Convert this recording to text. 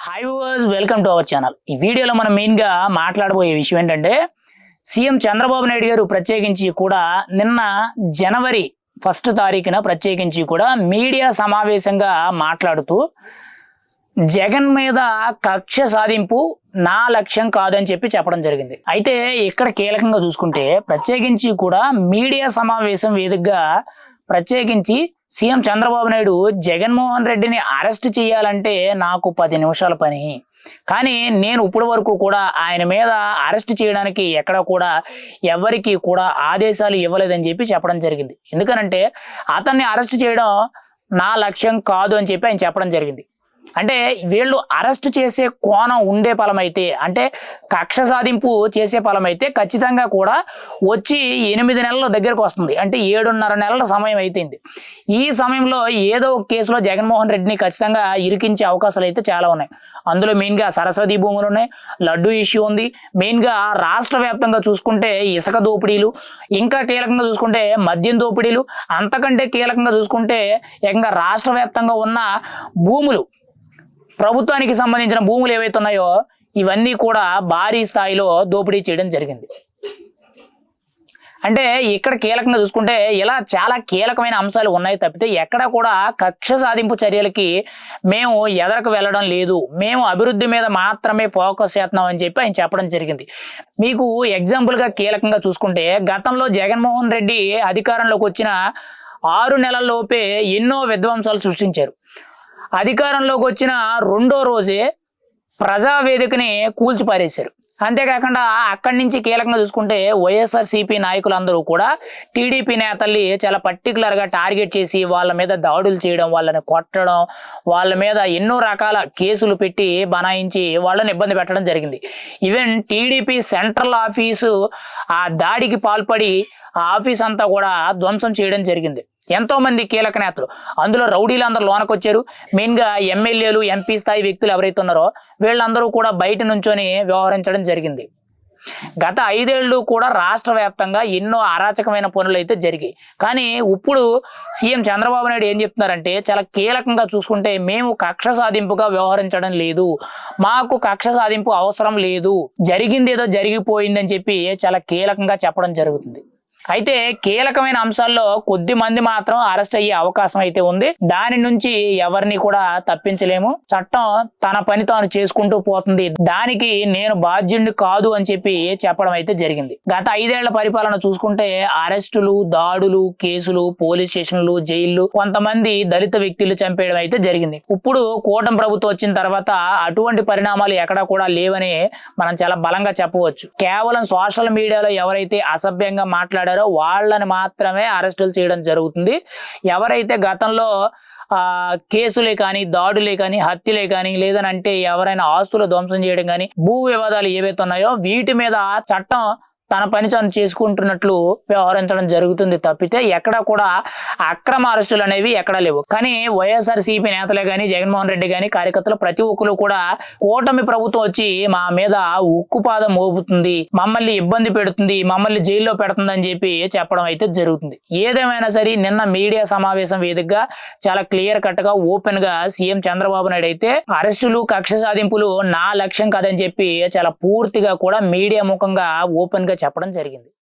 Hi viewers, welcome to our channel. ఈ వీడియోలో మనం మెయిన్గా మాట్లాడబోయే విషయం ఏంటంటే సీఎం చంద్రబాబు నాయుడు గారు ప్రత్యేకించి కూడా నిన్న జనవరి 1 తారీఖున ప్రత్యేకించి కూడా మీడియా సమావేశంగా మాట్లాడుతూ జగన్ మీద కక్ష సాధింపు నా లక్ష్యం కాదని చెప్పడం జరిగింది. అయితే ఇక్కడ కీలకంగా చూసుకుంటే ప్రత్యేకించి కూడా మీడియా సమావేశం వేదికగా ప్రత్యేకించి సీఎం చంద్రబాబు నాయుడు జగన్మోహన్ రెడ్డిని అరెస్ట్ చేయాలంటే నాకు 10 నిమిషాల పని, కానీ నేను ఇప్పటి వరకు కూడా ఆయన మీద అరెస్ట్ చేయడానికి ఎక్కడ కూడా ఎవరికి కూడా ఆదేశాలు ఇవ్వలేదని చెప్పడం జరిగింది. ఎందుకనంటే అతన్ని అరెస్ట్ చేయడం నా లక్ష్యం కాదు అని ఆయన చెప్పడం జరిగింది. అంటే వీళ్ళు అరెస్ట్ చేసే కోణం ఉండే ఫలమైతే, అంటే కక్ష సాధింపు చేసే ఫలమైతే ఖచ్చితంగా కూడా వచ్చి 8 నెలల దగ్గరకు వస్తుంది. అంటే 7.5 నెలల సమయం అయిపోయింది. ఈ సమయంలో ఏదో ఒక కేసులో జగన్మోహన్ రెడ్డిని ఖచ్చితంగా ఇరికించే అవకాశాలు అయితే చాలా ఉన్నాయి. అందులో మెయిన్గా సరస్వతి భూములు ఉన్నాయి, లడ్డు ఇష్యూ ఉంది. మెయిన్గా రాష్ట్ర వ్యాప్తంగా చూసుకుంటే ఇసుక దోపిడీలు, ఇంకా కీలకంగా చూసుకుంటే మద్యం దోపిడీలు, అంతకంటే కీలకంగా చూసుకుంటే ఏకంగా రాష్ట్ర వ్యాప్తంగా ఉన్న భూములు, ప్రభుత్వానికి సంబంధించిన భూములు ఏవైతే ఉన్నాయో ఇవన్నీ కూడా భారీ స్థాయిలో దోపిడీ చేయడం జరిగింది. అంటే ఇక్కడ కీలకంగా చూసుకుంటే ఇలా చాలా కీలకమైన అంశాలు ఉన్నాయి తప్పితే ఎక్కడ కూడా కక్ష సాధింపు చర్యలకి మేము ఎదరకు వెళ్ళడం లేదు, మేము అభివృద్ధి మీద మాత్రమే ఫోకస్ చేస్తున్నాం అని ఆయన చెప్పడం జరిగింది. మీకు ఎగ్జాంపుల్గా కీలకంగా చూసుకుంటే గతంలో జగన్మోహన్ రెడ్డి అధికారంలోకి వచ్చిన 6 నెలల్లోపే ఎన్నో విధ్వంసాలు సృష్టించారు. అధికారంలోకి వచ్చిన 2వ రోజే ప్రజావేదికని కూల్చిపారేశారు. అంతేకాకుండా అక్కడి నుంచి కీలకంగా చూసుకుంటే వైఎస్ఆర్సీపీ నాయకులందరూ కూడా టీడీపీ నేతల్ని చాలా పర్టికులర్గా టార్గెట్ చేసి వాళ్ళ మీద దాడులు చేయడం, వాళ్ళని కొట్టడం, వాళ్ళ మీద ఎన్నో రకాల కేసులు పెట్టి బనాయించి వాళ్ళని ఇబ్బంది పెట్టడం జరిగింది. ఈవెన్ టీడీపీ సెంట్రల్ ఆఫీసు ఆ దాడికి పాల్పడి ఆ ఆఫీస్ అంతా కూడా ధ్వంసం చేయడం జరిగింది. ఎంతో మంది కీలక నేతలు, అందులో రౌడీలు అందరూ లోనకొచ్చారు. మెయిన్గా ఎమ్మెల్యేలు, ఎంపీ స్థాయి వ్యక్తులు ఎవరైతే ఉన్నారో వీళ్ళందరూ కూడా బయట నుంచొని వ్యవహరించడం జరిగింది. గత 5 ఏళ్ళు కూడా రాష్ట్ర వ్యాప్తంగా ఎన్నో అరాచకమైన పనులు అయితే జరిగాయి. కానీ ఇప్పుడు సీఎం చంద్రబాబు నాయుడు ఏం చెప్తున్నారంటే చాలా కీలకంగా చూసుకుంటే మేము కక్ష సాధింపుగా వ్యవహరించడం లేదు, మాకు కక్ష సాధింపు అవసరం లేదు, జరిగింది ఏదో జరిగిపోయిందని చాలా కీలకంగా చెప్పడం జరుగుతుంది. అయితే కీలకమైన అంశాల్లో కొద్ది మంది మాత్రం అరెస్ట్ అయ్యే అవకాశం అయితే ఉంది. దాని నుంచి ఎవరిని కూడా తప్పించలేము, చట్టం తన పని తాను చేసుకుంటూ పోతుంది, దానికి నేను బాధ్యుడిని కాదు అని చెప్పడం అయితే జరిగింది. గత 5 ఏళ్ల పరిపాలన చూసుకుంటే అరెస్టులు, దాడులు, కేసులు, పోలీస్ స్టేషన్లు, జైళ్లు, కొంతమంది దళిత వ్యక్తులు చంపేయడం అయితే జరిగింది. ఇప్పుడు కూటమి ప్రభుత్వం వచ్చిన తర్వాత అటువంటి పరిణామాలు ఎక్కడా కూడా లేవని మనం చాలా బలంగా చెప్పవచ్చు. కేవలం సోషల్ మీడియాలో ఎవరైతే అసభ్యంగా మాట్లాడారో వాళ్ళని మాత్రమే అరెస్టులు చేయడం జరుగుతుంది. ఎవరైతే గతంలో కేసులే కానీ, దాడులే కానీ, హత్యలే కానీ, లేదనంటే ఎవరైనా ఆస్తులు ధ్వంసం చేయడం కానీ, భూ వివాదాలు ఏవైతే ఉన్నాయో వీటి మీద చట్టం తన పని తాను చేసుకుంటున్నట్లు వ్యవహరించడం జరుగుతుంది తప్పితే ఎక్కడ కూడా అక్రమ అరెస్టులు అనేవి ఎక్కడా లేవు. కానీ వైఎస్ఆర్సీపీ నేతలే కానీ, జగన్మోహన్ రెడ్డి కానీ, కార్యకర్తలు ప్రతి ఒక్కరు కూడా కూటమి ప్రభుత్వం వచ్చి మా మీద ఉక్కుపాదం మోపుతుంది, మమ్మల్ని ఇబ్బంది పెడుతుంది, మమ్మల్ని జైల్లో పెడుతుంది అని చెప్పడం అయితే జరుగుతుంది. ఏదేమైనా సరే నిన్న మీడియా సమావేశం వేదికగా చాలా క్లియర్ కట్ గా ఓపెన్ గా సీఎం చంద్రబాబు నాయుడు అయితే అరెస్టులు, కక్ష సాధింపులు నా లక్ష్యం కాదని చాలా పూర్తిగా కూడా మీడియా ముఖంగా ఓపెన్ గా చెప్పడం జరిగింది.